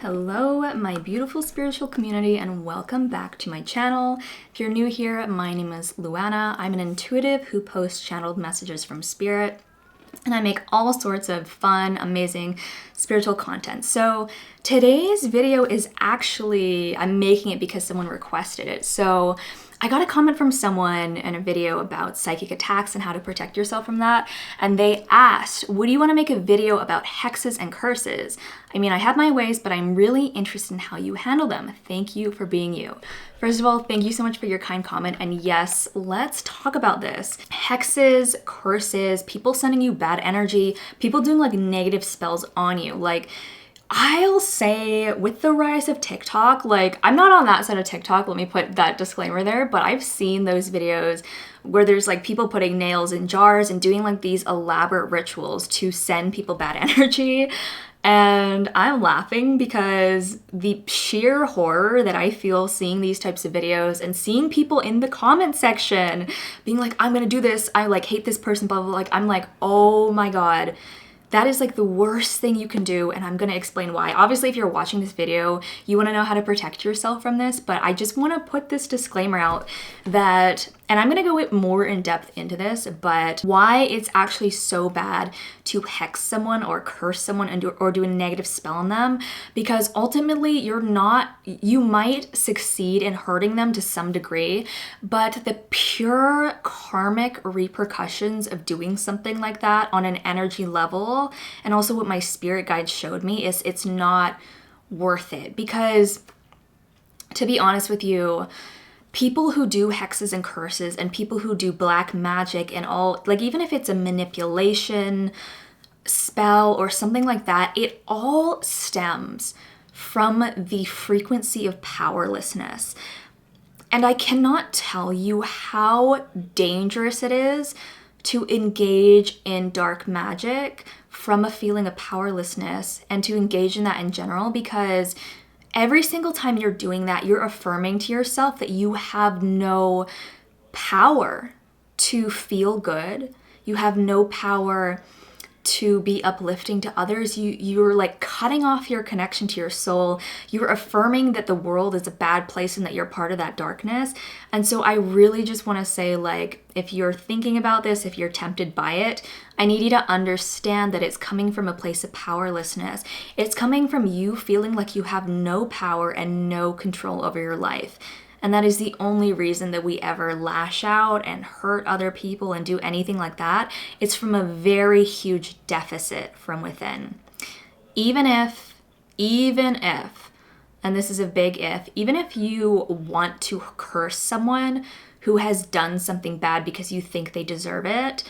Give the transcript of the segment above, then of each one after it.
Hello, my beautiful spiritual community, and welcome back to my channel. If you're new here, my name is Luana. I'm an intuitive who posts channeled messages from spirit, and I make all sorts of fun, amazing spiritual content. So today's video is actually, I'm making it because someone requested it. So I got a comment from someone in a video about psychic attacks and how to protect yourself from that. And they asked, would you want to make a video about hexes and curses? I mean, I have my ways, but I'm really interested in how you handle them. Thank you for being you. First of all, thank you so much for your kind comment. And yes, let's talk about this. Hexes, curses, people sending you bad energy, people doing like negative spells on you. Like, I'll say with the rise of TikTok, like I'm not on that side of TikTok, let me put that disclaimer there, but I've seen those videos where there's like people putting nails in jars and doing like these elaborate rituals to send people bad energy. And I'm laughing because the sheer horror that I feel seeing these types of videos and seeing people in the comment section being like, I'm gonna do this, I like hate this person, blah, blah, blah. Like, I'm like, oh my God. That is like the worst thing you can do, and I'm gonna explain why. Obviously, if you're watching this video, you wanna know how to protect yourself from this, but I just wanna put this disclaimer out that, and I'm gonna go more in depth into this, but why it's actually so bad to hex someone or curse someone and or do a negative spell on them, because ultimately you might succeed in hurting them to some degree, but the pure karmic repercussions of doing something like that on an energy level, and also what my spirit guide showed me, is it's not worth it. Because to be honest with you, people who do hexes and curses and people who do black magic and all, like even if it's a manipulation spell or something like that, it all stems from the frequency of powerlessness. And I cannot tell you how dangerous it is to engage in dark magic from a feeling of powerlessness and to engage in that in general, because every single time you're doing that, you're affirming to yourself that you have no power to feel good. You have no power to be uplifting to others. You're like cutting off your connection to your soul. You're affirming that the world is a bad place and that you're part of that darkness. And so I really just want to say, like, if you're thinking about this, if you're tempted by it, I need you to understand that it's coming from a place of powerlessness. It's coming from you feeling like you have no power and no control over your life. And that is the only reason that we ever lash out and hurt other people and do anything like that. It's from a very huge deficit from within. Even if, and this is a big if, even if you want to curse someone who has done something bad because you think they deserve it,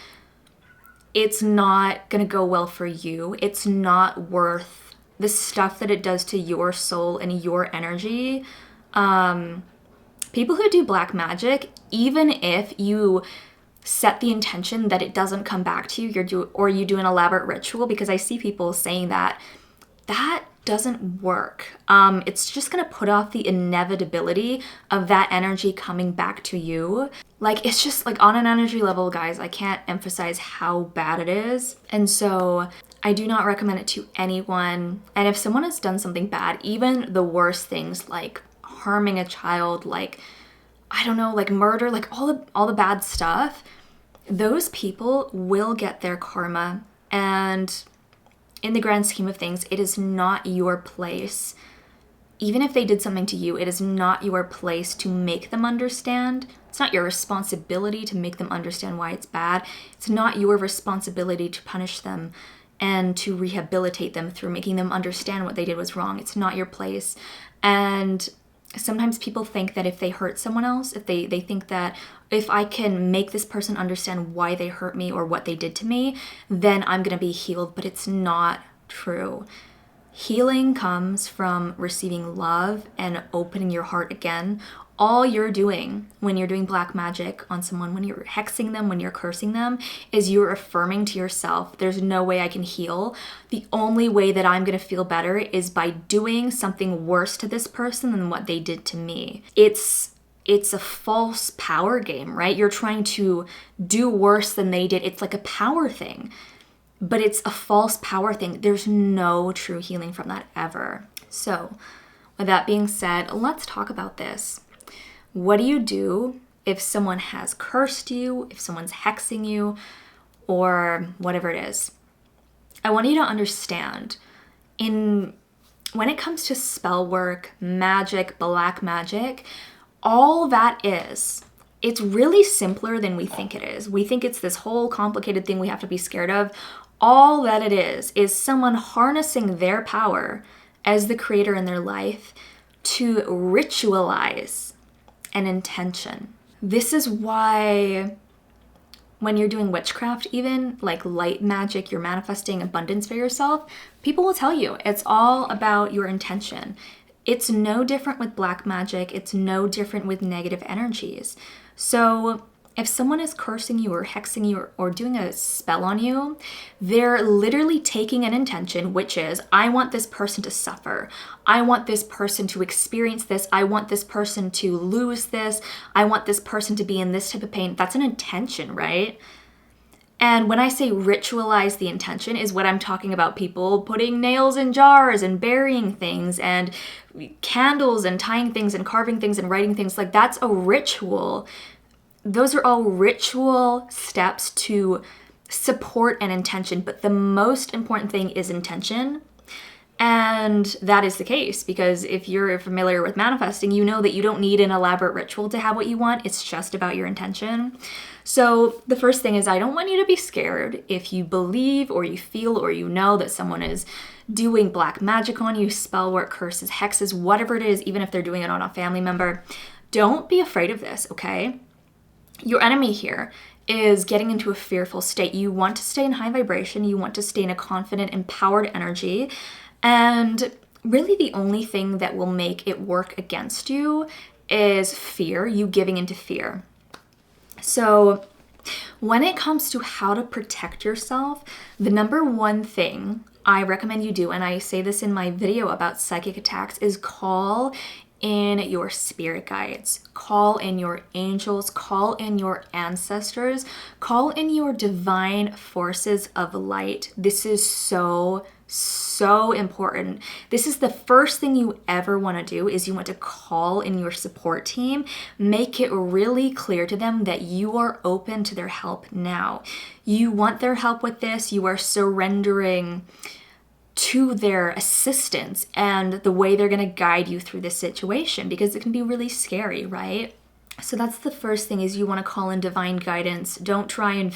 it's not gonna go well for you. It's not worth the stuff that it does to your soul and your energy. People who do black magic, even if you set the intention that it doesn't come back to you, you do an elaborate ritual, because I see people saying that doesn't work. It's just gonna put off the inevitability of that energy coming back to you. Like, it's just like on an energy level, guys, I can't emphasize how bad it is. And so I do not recommend it to anyone. And if someone has done something bad, even the worst things like harming a child, like, I don't know, like murder, like all the bad stuff, those people will get their karma. And in the grand scheme of things, it is not your place. Even if they did something to you, it is not your place to make them understand. It's not your responsibility to make them understand why it's bad. It's not your responsibility to punish them and to rehabilitate them through making them understand what they did was wrong. It's not your place. And sometimes people think that if they hurt someone else, if they think that if I can make this person understand why they hurt me or what they did to me, then I'm gonna be healed. But it's not true. Healing comes from receiving love and opening your heart again. All you're doing when you're doing black magic on someone, when you're hexing them, when you're cursing them, is you're affirming to yourself, there's no way I can heal. The only way that I'm gonna feel better is by doing something worse to this person than what they did to me. It's a false power game, right? You're trying to do worse than they did. It's like a power thing, but it's a false power thing. There's no true healing from that ever. So, with that being said, let's talk about this. What do you do if someone has cursed you, if someone's hexing you, or whatever it is? I want you to understand, when it comes to spell work, magic, black magic, all that is, it's really simpler than we think it is. We think it's this whole complicated thing we have to be scared of. All that it is someone harnessing their power as the creator in their life to ritualize an intention. This is why when you're doing witchcraft, even like light magic, you're manifesting abundance for yourself, people will tell you it's all about your intention. It's no different with black magic. It's no different with negative energies. So if someone is cursing you or hexing you or doing a spell on you, they're literally taking an intention, which is, I want this person to suffer. I want this person to experience this. I want this person to lose this. I want this person to be in this type of pain. That's an intention, right? And when I say ritualize the intention is what I'm talking about, people putting nails in jars and burying things and candles and tying things and carving things and writing things. Like, that's a ritual. Those are all ritual steps to support an intention, but the most important thing is intention. And that is the case because if you're familiar with manifesting, you know that you don't need an elaborate ritual to have what you want. It's just about your intention. So the first thing is, I don't want you to be scared if you believe or you feel or you know that someone is doing black magic on you, spell work, curses, hexes, whatever it is, even if they're doing it on a family member. Don't be afraid of this, okay? Your enemy here is getting into a fearful state. You want to stay in high vibration. You want to stay in a confident, empowered energy. And really the only thing that will make it work against you is fear, you giving into fear. So when it comes to how to protect yourself, the number one thing I recommend you do, and I say this in my video about psychic attacks, is call in your spirit guides, call in your angels, call in your ancestors, call in your divine forces of light. This is so important. This is the first thing you ever want to do, is you want to call in your support team, make it really clear to them that you are open to their help now. You want their help with this. You are surrendering to their assistance and the way they're going to guide you through this situation, because it can be really scary, right? So that's the first thing, is you want to call in divine guidance. Don't try and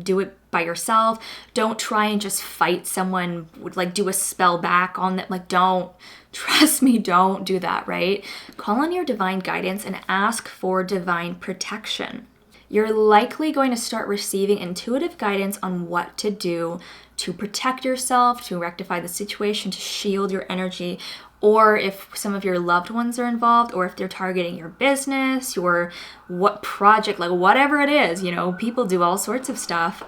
do it by yourself. Don't try and just fight someone, like do a spell back on them. Like, don't, trust me, don't do that, right? Call on your divine guidance and ask for divine protection. You're likely going to start receiving intuitive guidance on what to do to protect yourself, to rectify the situation, to shield your energy, or if some of your loved ones are involved, or if they're targeting your business, your what project, like whatever it is, you know, people do all sorts of stuff.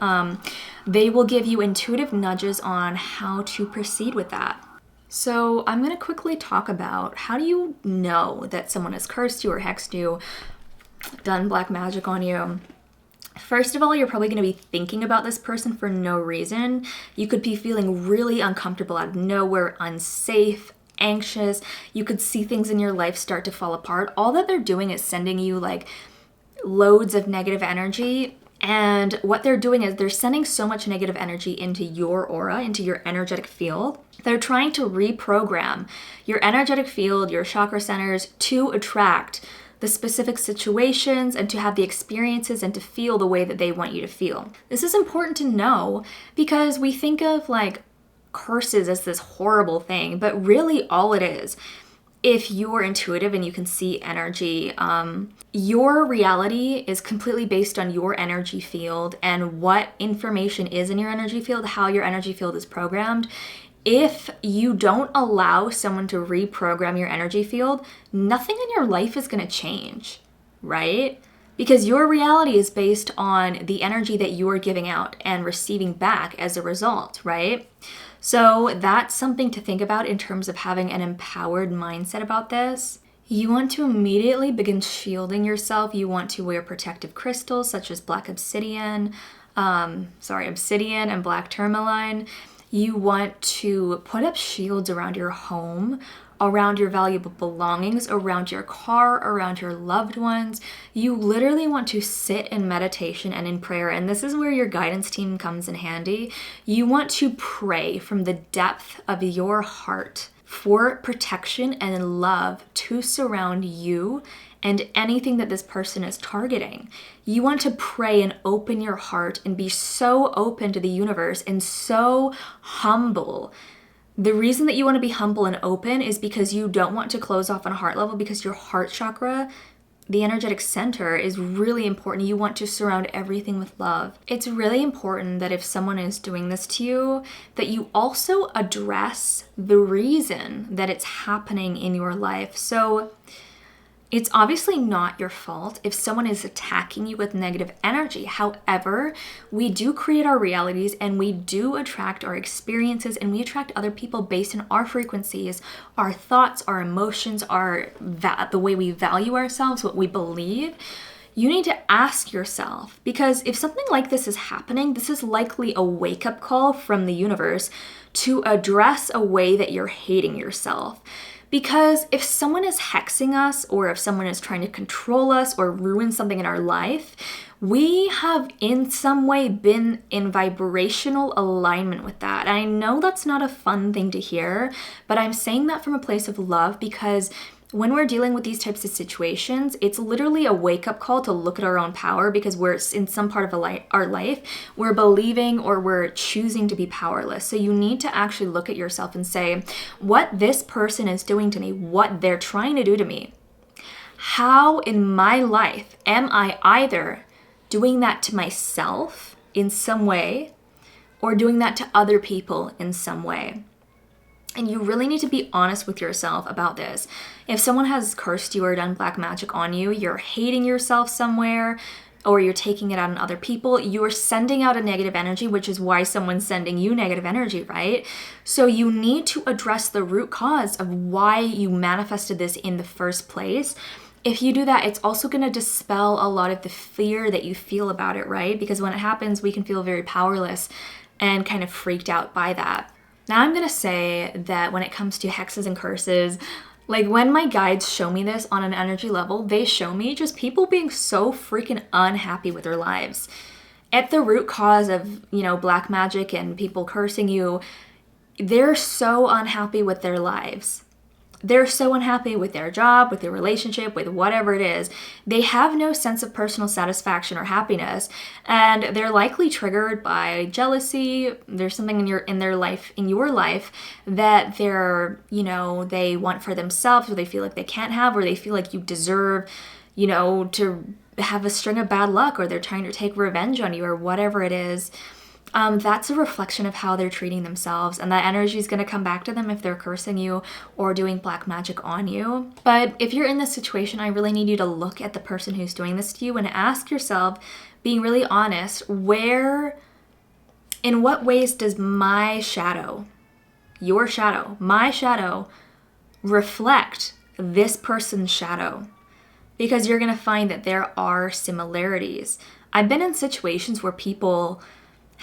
They will give you intuitive nudges on how to proceed with that. So I'm going to quickly talk about, how do you know that someone has cursed you or hexed you, done black magic on you? First of all, you're probably going to be thinking about this person for no reason. You could be feeling really uncomfortable out of nowhere, unsafe, anxious. You could see things in your life start to fall apart. All that they're doing is sending you like loads of negative energy. And what they're doing is they're sending so much negative energy into your aura, into your energetic field. They're trying to reprogram your energetic field, your chakra centers, to attract the specific situations and to have the experiences and to feel the way that they want you to feel. This is important to know because we think of like curses as this horrible thing, but really all it is, if you're intuitive and you can see energy, your reality is completely based on your energy field and what information is in your energy field, how your energy field is programmed. If you don't allow someone to reprogram your energy field, nothing in your life is going to change, right? Because your reality is based on the energy that you are giving out and receiving back as a result, right? So that's something to think about in terms of having an empowered mindset about this. You want to immediately begin shielding yourself. You want to wear protective crystals such as black obsidian and black tourmaline. You want to put up shields around your home, around your valuable belongings, around your car, around your loved ones. You literally want to sit in meditation and in prayer. And this is where your guidance team comes in handy. You want to pray from the depth of your heart for protection and love to surround you and anything that this person is targeting. You want to pray and open your heart and be so open to the universe and so humble. The reason that you want to be humble and open is because you don't want to close off on a heart level, because your heart chakra, the energetic center, is really important. You want to surround everything with love. It's really important that if someone is doing this to you, that you also address the reason that it's happening in your life. So it's obviously not your fault if someone is attacking you with negative energy. However, we do create our realities and we do attract our experiences, and we attract other people based on our frequencies, our thoughts, our emotions, the way we value ourselves, what we believe. You need to ask yourself, because if something like this is happening, this is likely a wake-up call from the universe to address a way that you're hating yourself. Because if someone is hexing us, or if someone is trying to control us or ruin something in our life, we have in some way been in vibrational alignment with that. And I know that's not a fun thing to hear, but I'm saying that from a place of love, because when we're dealing with these types of situations, it's literally a wake-up call to look at our own power, because we're in some part of our life, we're believing or we're choosing to be powerless. So you need to actually look at yourself and say, what this person is doing to me, what they're trying to do to me, how in my life am I either doing that to myself in some way or doing that to other people in some way? And you really need to be honest with yourself about this. If someone has cursed you or done black magic on you, you're hating yourself somewhere, or you're taking it out on other people, you're sending out a negative energy, which is why someone's sending you negative energy, right? So you need to address the root cause of why you manifested this in the first place. If you do that, it's also going to dispel a lot of the fear that you feel about it, right? Because when it happens, we can feel very powerless and kind of freaked out by that. Now I'm going to say that when it comes to hexes and curses, like when my guides show me this on an energy level, they show me just people being so freaking unhappy with their lives. At the root cause of, black magic and people cursing you, they're so unhappy with their lives. They're so unhappy with their job, with their relationship, with whatever it is. They have no sense of personal satisfaction or happiness, and they're likely triggered by jealousy. There's something in your life that they want for themselves, or they feel like they can't have, or they feel like you deserve, to have a string of bad luck, or they're trying to take revenge on you, or whatever it is. That's a reflection of how they're treating themselves, and that energy is going to come back to them if they're cursing you or doing black magic on you. But if you're in this situation, I really need you to look at the person who's doing this to you and ask yourself, being really honest, in what ways does my shadow reflect this person's shadow? Because you're going to find that there are similarities. I've been in situations where people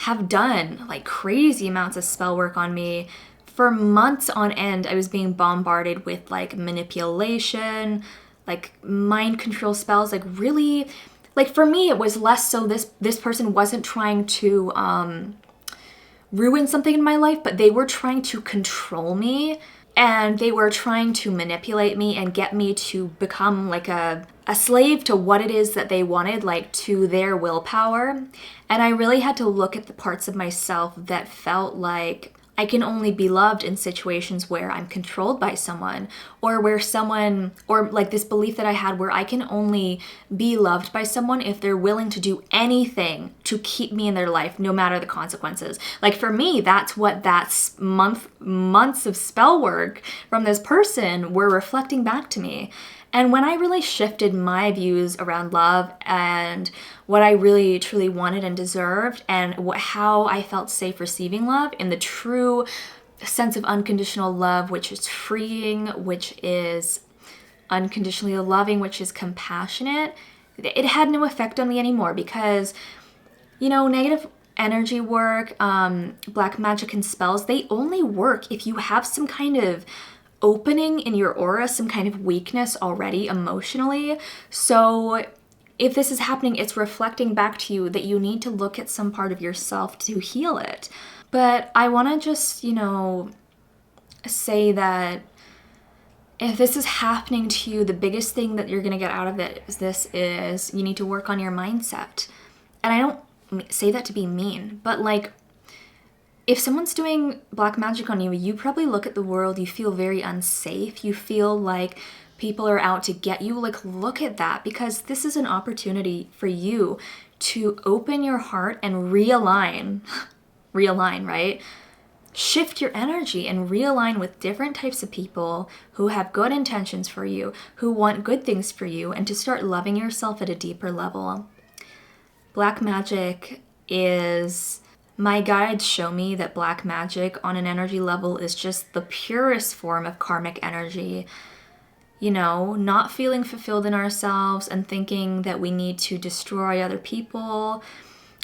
have done like crazy amounts of spell work on me. For months on end, I was being bombarded with like manipulation, like mind control spells, like really, like for me, it was less so this person wasn't trying to ruin something in my life, but they were trying to control me, and they were trying to manipulate me and get me to become like a slave to what it is that they wanted, like to their willpower. And I really had to look at the parts of myself that felt like I can only be loved in situations where I'm controlled by someone, or like this belief that I had where I can only be loved by someone if they're willing to do anything to keep me in their life, no matter the consequences. Like for me, that's what months of spell work from this person were reflecting back to me. And when I really shifted my views around love and what I really truly wanted and deserved, and how I felt safe receiving love in the true sense of unconditional love, which is freeing, which is unconditionally loving, which is compassionate, it had no effect on me anymore, because, negative energy work, black magic and spells, they only work if you have some kind of opening in your aura some kind of weakness already emotionally. So if this is happening, it's reflecting back to you that you need to look at some part of yourself to heal it. But I want to just, say that if this is happening to you, the biggest thing that you're going to get out of it is you need to work on your mindset. And I don't say that to be mean, but like, if someone's doing black magic on you, you probably look at the world, you feel very unsafe, you feel like people are out to get you. Like, look at that, because this is an opportunity for you to open your heart and realign, right? Shift your energy and realign with different types of people who have good intentions for you, who want good things for you, and to start loving yourself at a deeper level. Black magic is... My guides show me that black magic on an energy level is just the purest form of karmic energy. Not feeling fulfilled in ourselves and thinking that we need to destroy other people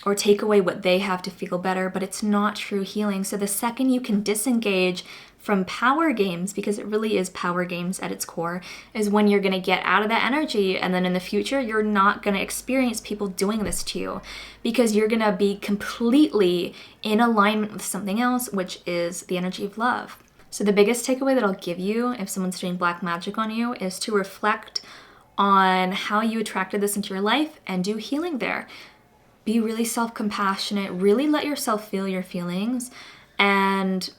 or take away what they have to feel better, but it's not true healing. So the second you can disengage from power games, because it really is power games at its core, is when you're going to get out of that energy. And then in the future, you're not going to experience people doing this to you, because you're going to be completely in alignment with something else, which is the energy of love. So the biggest takeaway that I'll give you if someone's doing black magic on you is to reflect on how you attracted this into your life and do healing there. Be really self-compassionate, really let yourself feel your feelings, and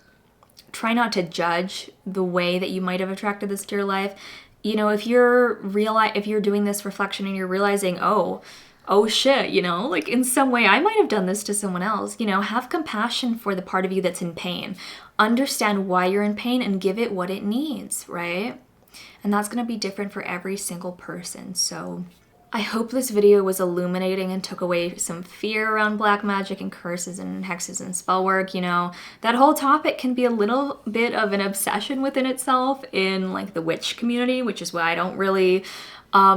try not to judge the way that you might have attracted this to your life. If you're doing this reflection and you're realizing, oh shit, like in some way I might have done this to someone else, have compassion for the part of you that's in pain. Understand why you're in pain and give it what it needs, right? And that's going to be different for every single person. So I hope this video was illuminating and took away some fear around black magic and curses and hexes and spellwork. That whole topic can be a little bit of an obsession within itself in like the witch community, which is why I don't really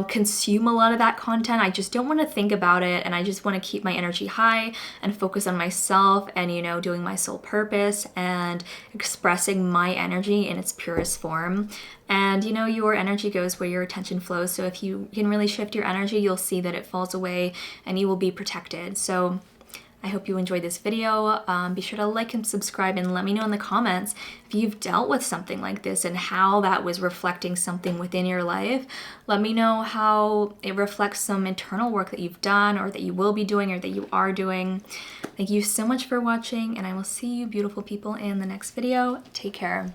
consume a lot of that content. I just don't want to think about it, and I just want to keep my energy high and focus on myself and, doing my soul purpose and expressing my energy in its purest form. And, your energy goes where your attention flows. So if you can really shift your energy, you'll see that it falls away and you will be protected. So I hope you enjoyed this video. Be sure to like and subscribe, and let me know in the comments if you've dealt with something like this and how that was reflecting something within your life. Let me know how it reflects some internal work that you've done or that you will be doing or that you are doing. Thank you so much for watching, and I will see you beautiful people in the next video. Take care.